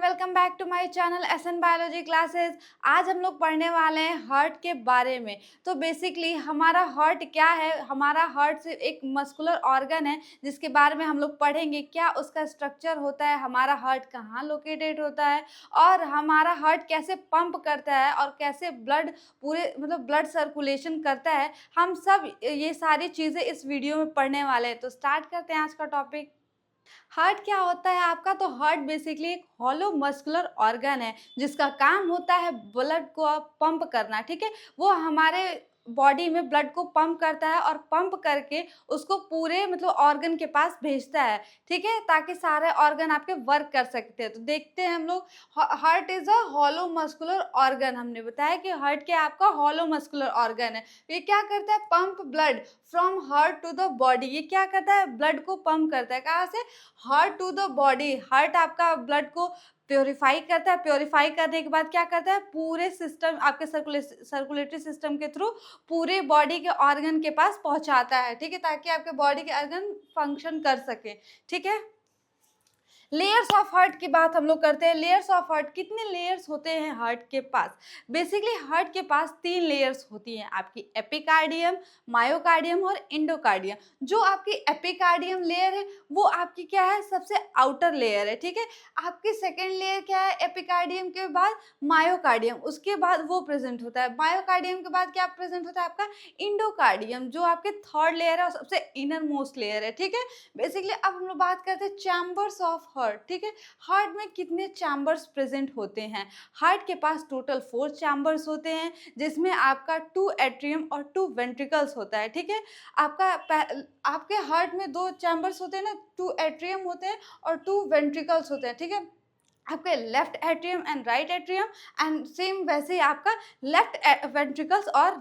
Welcome back to my channel SN biology classes. आज हम लोग पढ़ने वाले हैं हार्ट के बारे में। तो बेसिकली हमारा हार्ट क्या है? हमारा हार्ट सिर्फ एक मस्कुलर ऑर्गन है जिसके बारे में हम लोग पढ़ेंगे। क्या उसका स्ट्रक्चर होता है, हमारा हार्ट कहाँ लोकेटेड होता है और हमारा हार्ट कैसे पंप करता है और कैसे ब्लड पूरे ब्लड सर्कुलेशन करता है। हम सब ये सारी चीज़ें इस वीडियो में पढ़ने वाले हैं। तो स्टार्ट करते हैं आज का टॉपिक। हार्ट क्या होता है आपका? तो हार्ट बेसिकली एक हॉलो मस्कुलर ऑर्गन है जिसका काम होता है ब्लड को पंप करना। ठीक है, वो हमारे बॉडी में ब्लड को पंप करता है और पंप करके उसको पूरे ऑर्गन के पास भेजता है। ठीक है, ताकि सारे ऑर्गन आपके वर्क कर सकते हैं। तो देखते हैं हम लोग, heart is a hollow muscular organ. हमने बताया कि हार्ट क्या आपका हॉलो मस्कुलर ऑर्गन है। ये क्या करता है? Pump blood from heart to the body. ये क्या करता है? ब्लड को पंप करता है। कहाँ से? Heart to the body. Heart आपका ब्लड को प्योरीफाई करता है। प्योरीफाई करने के बाद क्या करता है? पूरे सिस्टम आपके सर्कुलेटरी सिस्टम के थ्रू पूरे बॉडी के ऑर्गन के पास पहुंचाता है। ठीक है, ताकि आपके बॉडी के ऑर्गन फंक्शन कर सके। ठीक है, लेयर्स ऑफ हार्ट की बात हम लोग करते हैं। लेयर्स ऑफ हार्ट, कितने लेयर्स होते हैं हार्ट के पास? बेसिकली हार्ट के पास 3 लेयर्स होती हैं आपकी, एपिकार्डियम, मायोकार्डियम और एंडोकार्डियम। जो आपकी एपिकार्डियम लेयर है वो आपकी क्या है? सबसे आउटर लेयर है। ठीक है, आपकी सेकेंड लेयर क्या है? एपिकार्डियम के बाद मायोकार्डियम, उसके बाद वो प्रेजेंट होता है। मायोकार्डियम के बाद क्या प्रेजेंट होता है? आपका इंडोकार्डियम, जो आपके थर्ड लेयर है और सबसे इनर मोस्ट लेयर है। ठीक है, बेसिकली अब हम लोग बात करते हैं चैम्बर्स ऑफ हार्ट। ठीक है, हार्ट में कितने चैम्बर्स प्रेजेंट होते हैं? हार्ट के पास टोटल 4 चैम्बर्स होते हैं जिसमें आपका 2 एट्रियम और 2 वेंट्रिकल्स होता है। ठीक है, आपके हार्ट में 2 चैम्बर्स होते हैं ना, 2 एट्रियम होते हैं और 2 वेंट्रिकल्स होते हैं। ठीक है, आपके left atrium and right atrium, and same वैसे ही आपका लेफ्ट वेंट्रिकल्स और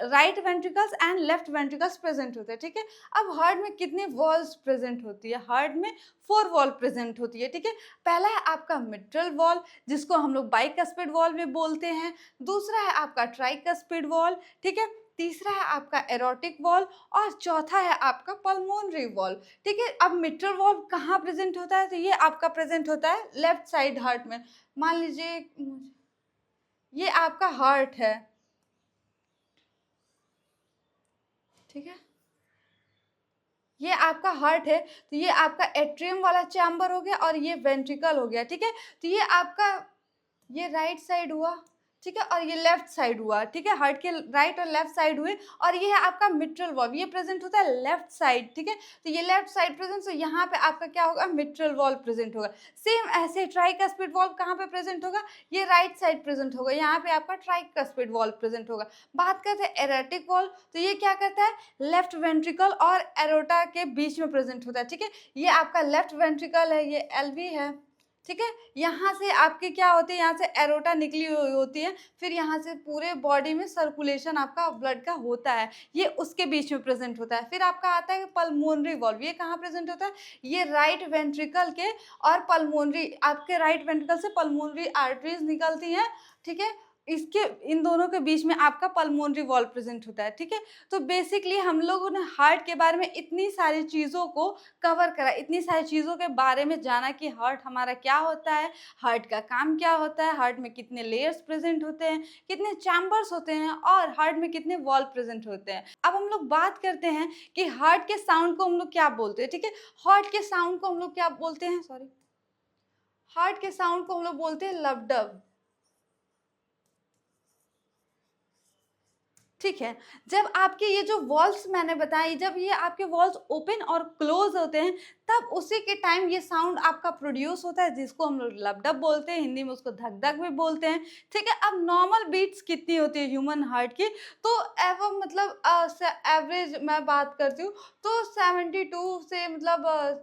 right ventricles and left ventricles present होते हैं। ठीक है, अब हार्ट में कितने वॉल्स प्रेजेंट होती है? हार्ट में 4 वॉल प्रेजेंट होती है। ठीक है, पहला है आपका मिट्रल वॉल जिसको हम लोग बाइकस्पिड वॉल भी बोलते हैं। दूसरा है आपका ट्राइकस्पिड वॉल। ठीक है, तीसरा है आपका एरोटिक वॉल और चौथा है आपका पल्मोनरी वॉल। ठीक है, अब मिट्रल वॉल कहाँ प्रेजेंट होता है? तो ये आपका प्रेजेंट होता है लेफ्ट साइड हार्ट में। मान लीजिए ये आपका हार्ट है। ठीक है, ये आपका हार्ट है, तो ये आपका एट्रियम वाला चैम्बर हो गया और ये वेंट्रिकल हो गया। ठीक है, तो ये आपका ये राइट साइड हुआ। ठीक है, और ये लेफ्ट साइड हुआ। ठीक है, हार्ट के राइट और लेफ्ट साइड हुए। और ये है आपका मिट्रल वॉल्व, ये प्रेजेंट होता है लेफ्ट साइड। ठीक है, तो ये लेफ्ट साइड प्रेजेंट, तो यहाँ पे आपका क्या होगा? मिट्रल वॉल्व प्रेजेंट होगा। सेम ऐसे ट्राइकस्पिड वॉल्व कहाँ पे प्रेजेंट होगा? ये राइट साइड प्रेजेंट होगा, यहाँ पे आपका ट्राइकस्पिड वॉल्व प्रेजेंट होगा। बात करते हैं एरोटिक वॉल्व, तो ये क्या करता है? लेफ्ट वेंट्रिकल और एरोटा के बीच में प्रेजेंट होता है। ठीक है, ये आपका लेफ्ट वेंट्रिकल है, ये एलवी है। ठीक है, यहाँ से आपके क्या होती है? यहाँ से एरोटा निकली हुई होती है, फिर यहाँ से पूरे बॉडी में सर्कुलेशन आपका ब्लड का होता है, ये उसके बीच में प्रेजेंट होता है। फिर आपका आता है पल्मोनरी वॉल्व, ये कहाँ प्रेजेंट होता है? ये राइट वेंट्रिकल के और पल्मोनरी, आपके राइट वेंट्रिकल से पल्मोनरी आर्टरीज निकलती हैं। ठीक है, इसके इन दोनों के बीच में आपका पल्मोनरी वॉल्व प्रेजेंट होता है। ठीक है, तो बेसिकली हम लोगों ने हार्ट के बारे में इतनी सारी चीज़ों को कवर करा, इतनी सारी चीज़ों के बारे में जाना कि हार्ट हमारा क्या होता है, हार्ट का काम क्या होता है, हार्ट में कितने लेयर्स प्रेजेंट होते हैं, कितने चैम्बर्स होते हैं और हार्ट में कितने वॉल्व प्रेजेंट होते हैं। अब हम लोग बात करते हैं कि हार्ट के साउंड को हम लोग क्या बोलते हैं। ठीक है, हार्ट के साउंड को हम लोग क्या बोलते हैं? हार्ट के साउंड को हम लोग बोलते हैं लवडब। ठीक है, जब आपके ये जो वॉल्व्स मैंने बताई, जब ये आपके वॉल्व्स ओपन और क्लोज होते हैं, तब उसी के टाइम ये साउंड आपका प्रोड्यूस होता है, जिसको हम लोग लबडब बोलते हैं, हिंदी में उसको धक धक भी बोलते हैं। ठीक है, अब नॉर्मल बीट्स कितनी होती है ह्यूमन हार्ट की? तो एवं एवरेज मैं बात करती हूँ तो 72 से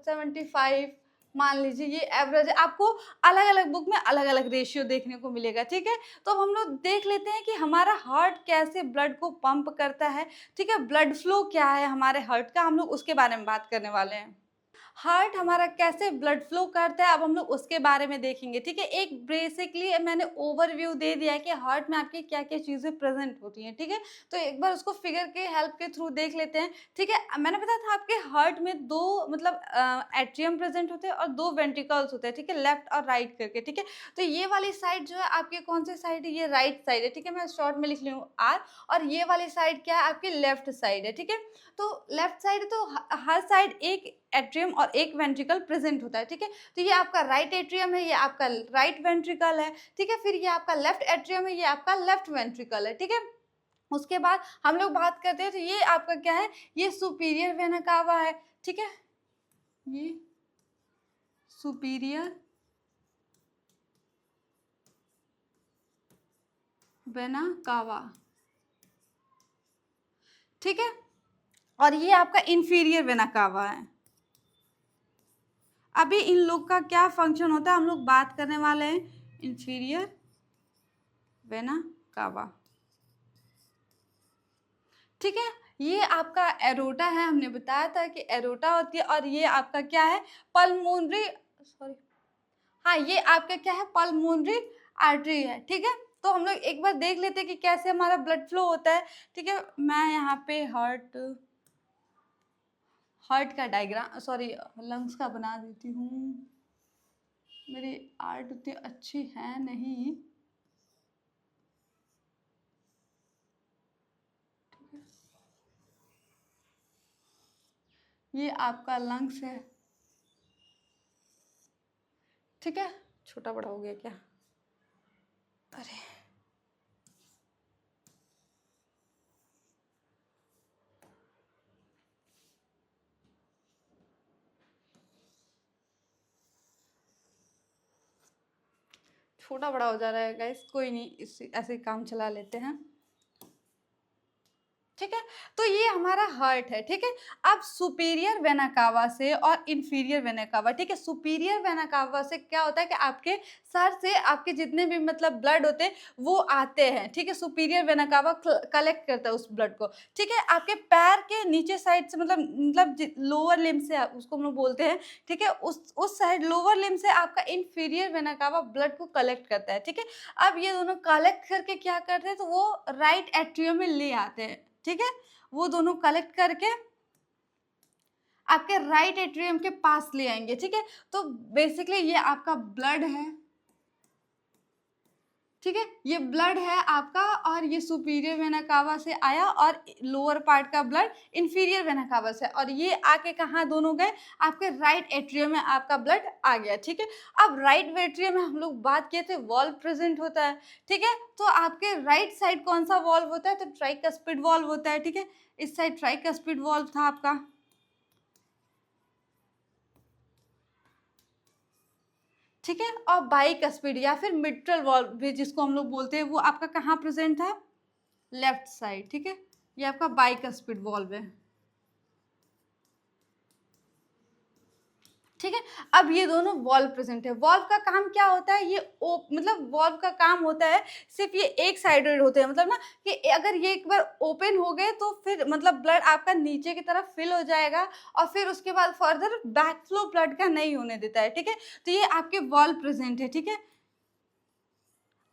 75 मान लीजिए, ये एवरेज है। आपको अलग अलग बुक में अलग अलग रेशियो देखने को मिलेगा। ठीक है, तो हम लोग देख लेते हैं कि हमारा हार्ट कैसे ब्लड को पंप करता है। ठीक है, ब्लड फ्लो क्या है हमारे हार्ट का, हम लोग उसके बारे में बात करने वाले हैं। हार्ट हमारा कैसे ब्लड फ्लो करता है, अब हम लोग उसके बारे में देखेंगे। ठीक है, एक बेसिकली मैंने ओवरव्यू दे दिया है कि हार्ट में आपकी क्या क्या चीज़ें प्रेजेंट होती हैं। ठीक है, तो एक बार उसको फिगर के हेल्प के थ्रू देख लेते हैं। ठीक है, मैंने बताया था आपके हार्ट में दो मतलब एट्रियम प्रेजेंट होते हैं और दो वेंट्रिकल्स होते हैं। ठीक है, लेफ्ट और राइट करके। ठीक है, तो ये वाली साइड जो है आपके कौन से साइड है, ये राइट साइड है। ठीक है, मैं शॉर्ट में लिख ली हूँ आर, और ये वाली साइड क्या है, आपकी लेफ्ट साइड है। ठीक है, तो लेफ्ट साइड तो हर साइड एक एट्रियम और एक वेंट्रिकल प्रेजेंट होता है। ठीक है, तो ये आपका राइट एट्रियम है, ये आपका राइट वेंट्रिकल है। ठीक है, फिर ये आपका लेफ्ट एट्रियम है, ये आपका लेफ्ट वेंट्रिकल है। ठीक है, उसके बाद हम लोग बात करते हैं तो ये आपका क्या है, ये सुपीरियर वेना कावा है। ठीक है, ये सुपीरियर वेना कावा। ठीक है, और ये आपका इंफीरियर वेना कावा है। अभी इन लोग का क्या फंक्शन होता है हम लोग बात करने वाले हैं, इंफीरियर वेना कावा। ठीक है, ये आपका एरोटा है, हमने बताया था कि एरोटा होती है, और ये आपका क्या है, पल्मोनरी, सॉरी, हाँ ये आपका क्या है, पल्मोनरी आर्टरी है। ठीक है, तो हम लोग एक बार देख लेते हैं कि कैसे हमारा ब्लड फ्लो होता है। ठीक है, मैं यहाँ पे हार्ट हार्ट का डायग्राम, सॉरी लंग्स का बना देती हूँ, मेरी आर्ट उतनी अच्छी है नहीं। ये आपका लंग्स है। ठीक है, छोटा बड़ा हो गया क्या, अरे छोटा बड़ा हो जा रहा है गाइस, कोई नहीं, इस ऐसे काम चला लेते हैं। ठीक है, तो ये हमारा हार्ट है। ठीक है, अब सुपीरियर वेना कावा से और इंफीरियर वेना कावा। ठीक है, सुपीरियर वेना कावा से क्या होता है कि आपके सर से आपके जितने भी मतलब ब्लड होते हैं वो आते हैं। ठीक है, सुपीरियर वेना कावा कलेक्ट करता है उस ब्लड को। ठीक है, आपके पैर के नीचे साइड से मतलब लोअर लिम्ब से उसको हम लोग बोलते हैं। ठीक है, उस साइड लोअर लिम्ब से आपका इंफीरियर वेना कावा ब्लड को कलेक्ट करता है। ठीक है, अब ये दोनों कलेक्ट करके क्या करते हैं, तो वो राइट एट्रियम में ले आते हैं। ठीक है, वो दोनों कलेक्ट करके आपके राइट एट्रियम के पास ले आएंगे। ठीक है, तो बेसिकली ये आपका ब्लड है। ठीक है, ये ब्लड है आपका, और ये सुपीरियर वेना कावा से आया, और लोअर पार्ट का ब्लड इंफीरियर वेना कावा से, और ये आके कहाँ दोनों गए, आपके राइट एट्रियम में आपका ब्लड आ गया। ठीक है, अब राइट एट्रियम में हम लोग बात किए थे वॉल्व प्रेजेंट होता है। ठीक है, तो आपके राइट साइड कौन सा वॉल्व होता है, तो ट्राइकस्पिड वॉल्व होता है। ठीक है, इस साइड ट्राइकस्पिड वॉल्व था आपका। ठीक है, और बाइकस्पिड या फिर मिट्रल वॉल्व भी जिसको हम लोग बोलते हैं, वो आपका कहाँ प्रेजेंट था, लेफ्ट साइड। ठीक है, ये आपका बाइकस्पिड वॉल्व है। ठीक है, अब ये दोनों वॉल्व प्रेजेंट है। वॉल्व का काम क्या होता है, ये मतलब वॉल्व का काम होता है, सिर्फ ये एक साइडेड होते हैं, मतलब ना कि अगर ये एक बार ओपन हो गए तो फिर मतलब ब्लड आपका नीचे की तरफ फिल हो जाएगा, और फिर उसके बाद फर्दर बैक फ्लो ब्लड का नहीं होने देता है। ठीक है, तो ये आपके वॉल्व प्रेजेंट है। ठीक है,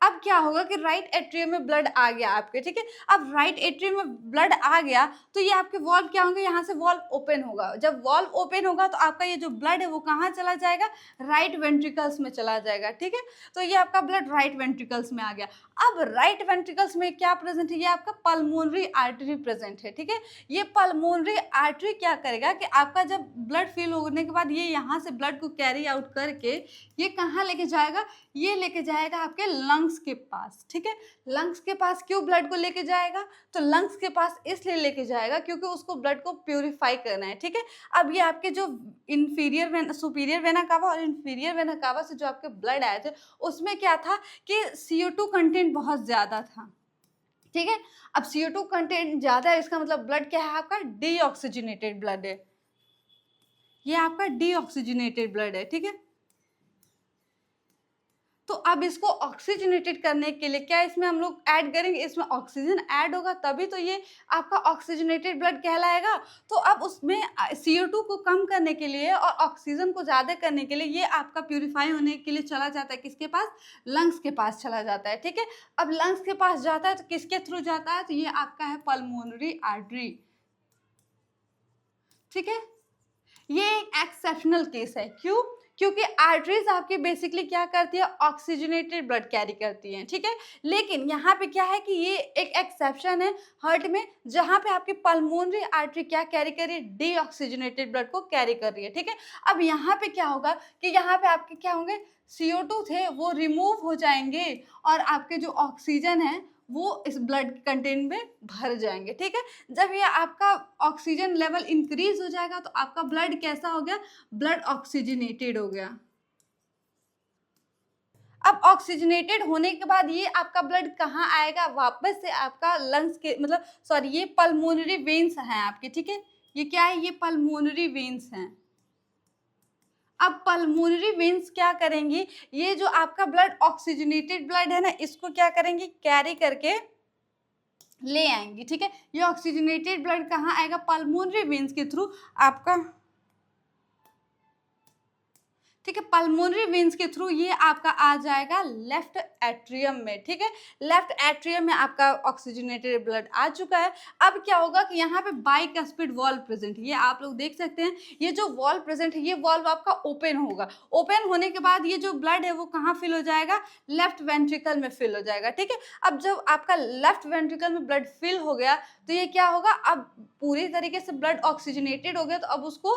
अब क्या होगा कि राइट एट्रियम में ब्लड आ गया आपके। ठीक है, अब राइट एट्रियम में ब्लड आ गया तो ये आपके वॉल्व क्या होंगे, यहाँ से वॉल्व ओपन होगा। जब वॉल्व ओपन होगा तो आपका ये जो ब्लड है वो कहाँ चला जाएगा, राइट वेंट्रिकल्स में चला जाएगा। ठीक है, तो ये आपका ब्लड राइट वेंट्रिकल्स में आ गया। अब राइट वेंट्रिकल्स में क्या प्रेजेंट है, ये आपका पल्मोनरी आर्टरी प्रेजेंट है। ठीक है, ये पल्मोनरी आर्टरी क्या करेगा कि आपका जब ब्लड फिल होने के बाद ये यहाँ से ब्लड को कैरी आउट करके ये कहाँ लेके जाएगा, ये लेके जाएगा आपके लंग्स के पास। ठीक है, लंग्स के पास क्यों ब्लड को लेके जाएगा, तो लंग्स के पास इसलिए लेके जाएगा क्योंकि उसको ब्लड को प्यूरिफाई करना है। ठीक है, अब ये आपके जो सुपीरियर वेना कावा और इंफीरियर वेना कावा से जो आपके ब्लड आए थे उसमें क्या था कि CO2 कंटेंट बहुत ज्यादा था। ठीक है, अब CO2 कंटेंट ज्यादा है, इसका मतलब ब्लड क्या है, आपका डीऑक्सीजनेटेड ब्लड है। ये आपका डीऑक्सीजनेटेड ब्लड है। ठीक है, तो अब इसको ऑक्सीजनेटेड करने के लिए क्या इसमें हम लोग ऐड करेंगे, इसमें ऑक्सीजन ऐड होगा तभी तो ये आपका ऑक्सीजनेटेड ब्लड कहलाएगा। तो अब उसमें CO2 को कम करने के लिए और ऑक्सीजन को ज़्यादा करने के लिए ये आपका प्यूरिफाई होने के लिए चला जाता है किसके पास, लंग्स के पास चला जाता है। ठीक है, अब लंग्स के पास जाता है तो किसके थ्रू जाता है, तो ये आपका है पल्मोनरी आर्टरी। ठीक है, ये एक एक्सेप्शनल केस है। क्यों? क्योंकि आर्टरीज आपकी बेसिकली क्या करती है, ऑक्सीजनेटेड ब्लड कैरी करती हैं। ठीक है, लेकिन यहाँ पे क्या है कि ये एक एक्सेप्शन है हार्ट में, जहाँ पे आपकी पल्मोनरी आर्टरी क्या कैरी कर रही है, डीऑक्सीजनेटेड ब्लड को कैरी कर रही है। ठीक है, अब यहाँ पे क्या होगा कि यहाँ पे आपके क्या होंगे, CO2 थे वो रिमूव हो जाएंगे और आपके जो ऑक्सीजन है वो इस ब्लड कंटेंट में भर जाएंगे। ठीक है, जब ये आपका ऑक्सीजन लेवल इंक्रीज हो जाएगा तो आपका ब्लड कैसा हो गया, ब्लड ऑक्सीजनेटेड हो गया। अब ऑक्सीजनेटेड होने के बाद ये आपका ब्लड कहाँ आएगा, वापस से आपका लंग्स के मतलब सॉरी ये पल्मोनरी वेन्स हैं आपके। ठीक है, ये क्या है, ये पल्मोनरी वेन्स हैं। अब पल्मोनरी वेन्स क्या करेंगी, ये जो आपका ब्लड ऑक्सीजनेटेड ब्लड है ना, इसको क्या करेंगी, कैरी करके ले आएंगी। ठीक है, ये ऑक्सीजनेटेड ब्लड कहाँ आएगा, पल्मोनरी वेन्स के थ्रू आपका, ठीक है, पल्मोनरी वेन्स के थ्रू ये आपका आ जाएगा लेफ्ट एट्रियम में। ठीक है, लेफ्ट एट्रियम में आपका ऑक्सीजनेटेड ब्लड आ चुका है। अब क्या होगा कि यहाँ पे बाइकस्पिड वॉल्व प्रेजेंट, ये आप लोग देख सकते हैं, ये जो वॉल्व प्रेजेंट है ये वॉल्व आपका ओपन होगा। ओपन होने के बाद ये जो ब्लड है वो कहाँ फिल हो जाएगा, लेफ्ट वेंट्रिकल में फिल हो जाएगा। ठीक है, अब जब आपका लेफ्ट वेंट्रिकल में ब्लड फिल हो गया तो ये क्या होगा, अब पूरी तरीके से ब्लड ऑक्सीजनेटेड हो गया तो अब उसको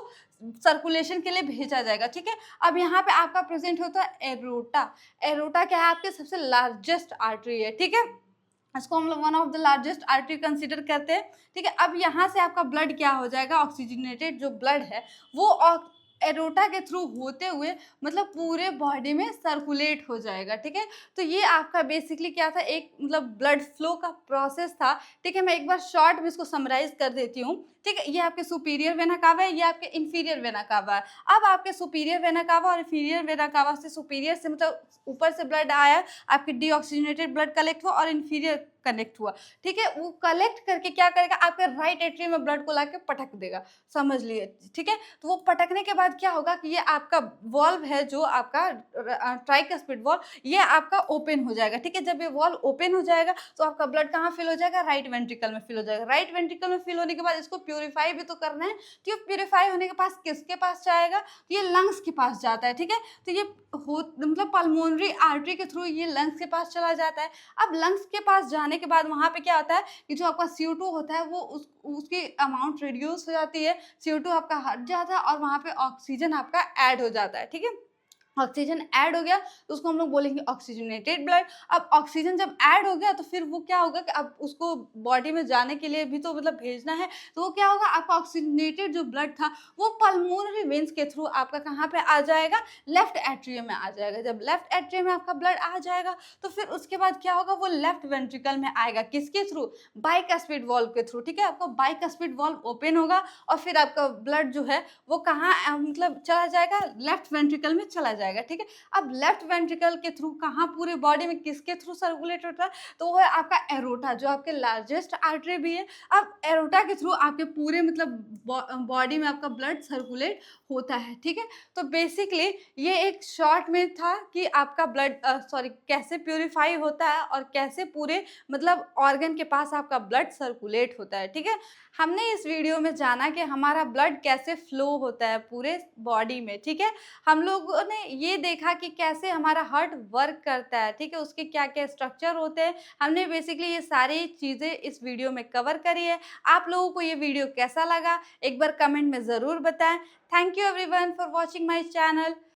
सर्कुलेशन के लिए भेजा जाएगा। ठीक है, अब यहाँ पे आपका प्रेजेंट होता है एरोटा। एरोटा क्या है, आपके सबसे लार्जेस्ट आर्टरी है। ठीक है, इसको हम लोग one of the largest artery consider करते हैं। ठीक है, अब यहाँ से आपका ब्लड क्या हो जाएगा, ऑक्सीजनेटेड जो ब्लड है वो एरोटा के थ्रू होते हुए मतलब पूरे बॉडी में सर्कुलेट हो जाएगा। ठीक है, तो ये आपका बेसिकली क्या था, एक मतलब ब्लड फ्लो का प्रोसेस था। ठीक है, मैं एक बार शॉर्ट में इसको समराइज कर देती हूँ। ठीक है, ये आपके सुपीरियर वेना कावा है, ये आपके इंफीरियर वेना कावा है। अब आपके सुपीरियर वेना कावा और इंफीरियर वेना कावा से, सुपीरियर से मतलब ऊपर से ब्लड आया, आपके डीऑक्सीजनेटेड ब्लड कलेक्ट हुआ और इंफीरियर कनेक्ट हुआ। ठीक है, वो कलेक्ट करके क्या करेगा, आपके राइट एट्रियम में ब्लड को लाके पटक देगा, समझ लिए। ठीक है, तो वो पटकने के बाद क्या होगा कि ये आपका वॉल्व है जो आपका ट्राइकस्पिड वॉल्व, ये आपका ओपन हो जाएगा। ठीक है, जब ये वॉल्व ओपन हो जाएगा तो आपका ब्लड कहाँ फिल हो जाएगा, राइट वेंट्रिकल में फिल हो जाएगा। राइट वेंट्रिकल में फिल होने के बाद इसको प्यूरिफाई भी तो करना है, तो ये प्यूरिफाई होने के पास किसके पास जाएगा, तो ये लंग्स के पास जाता है। ठीक है, तो ये मतलब पल्मोनरी आर्टरी के थ्रू ये लंग्स के पास चला जाता है। अब लंग्स के पास जाने के बाद वहाँ पे क्या होता है कि जो आपका CO2 होता है वो उसकी अमाउंट रिड्यूस हो जाती है, CO2 आपका हट जाता है और वहाँ पे ऑक्सीजन आपका ऐड हो जाता है। ठीक है, ऑक्सीजन ऐड हो गया तो उसको हम लोग बोलेंगे ऑक्सीजनेटेड ब्लड। अब ऑक्सीजन जब ऐड हो गया तो फिर वो क्या होगा कि अब उसको बॉडी में जाने के लिए भी तो मतलब भेजना है, तो वो क्या होगा, आपका ऑक्सीजनेटेड जो ब्लड था वो पल्मोनरी वेन्स के थ्रू आपका कहाँ पे आ जाएगा, लेफ्ट एट्रियम में आ जाएगा। जब लेफ्ट एट्रियम में आपका ब्लड आ जाएगा तो फिर उसके बाद क्या होगा, वो लेफ्ट वेंट्रिकल में आएगा, किसके थ्रू, बाइकस्पिड वॉल्व के थ्रू। ठीक है, आपका बाइकस्पिड वॉल्व ओपन होगा और फिर आपका ब्लड जो है वो कहाँ मतलब चला जाएगा, लेफ्ट वेंट्रिकल में चला जाएगा। ठीक है, अब लेफ्ट वेंट्रिकल के थ्रू कहाँ पूरे बॉडी में किसके थ्रू सर्कुलेट होता है, तो वो है आपका एरोटा, जो आपके लार्जेस्ट आर्टरी भी है। अब एरोटा के थ्रू आपके पूरे मतलब बॉडी में आपका ब्लड सर्कुलेट होता है। ठीक है, तो बेसिकली ये एक शॉर्ट में था कि आपका ब्लड कैसे प्यूरिफाई होता है और कैसे पूरे मतलब ऑर्गन के पास आपका ब्लड सर्कुलेट होता है। ठीक है, हमने इस वीडियो में जाना कि हमारा ब्लड कैसे फ्लो होता है पूरे बॉडी में। ठीक है, हम लोगों ने ये देखा कि कैसे हमारा हार्ट वर्क करता है। ठीक है, उसके क्या क्या स्ट्रक्चर होते हैं, हमने बेसिकली ये सारी चीज़ें इस वीडियो में कवर करी है। आप लोगों को ये वीडियो कैसा लगा एक बार कमेंट में ज़रूर बताएं। Thank you everyone for watching my channel.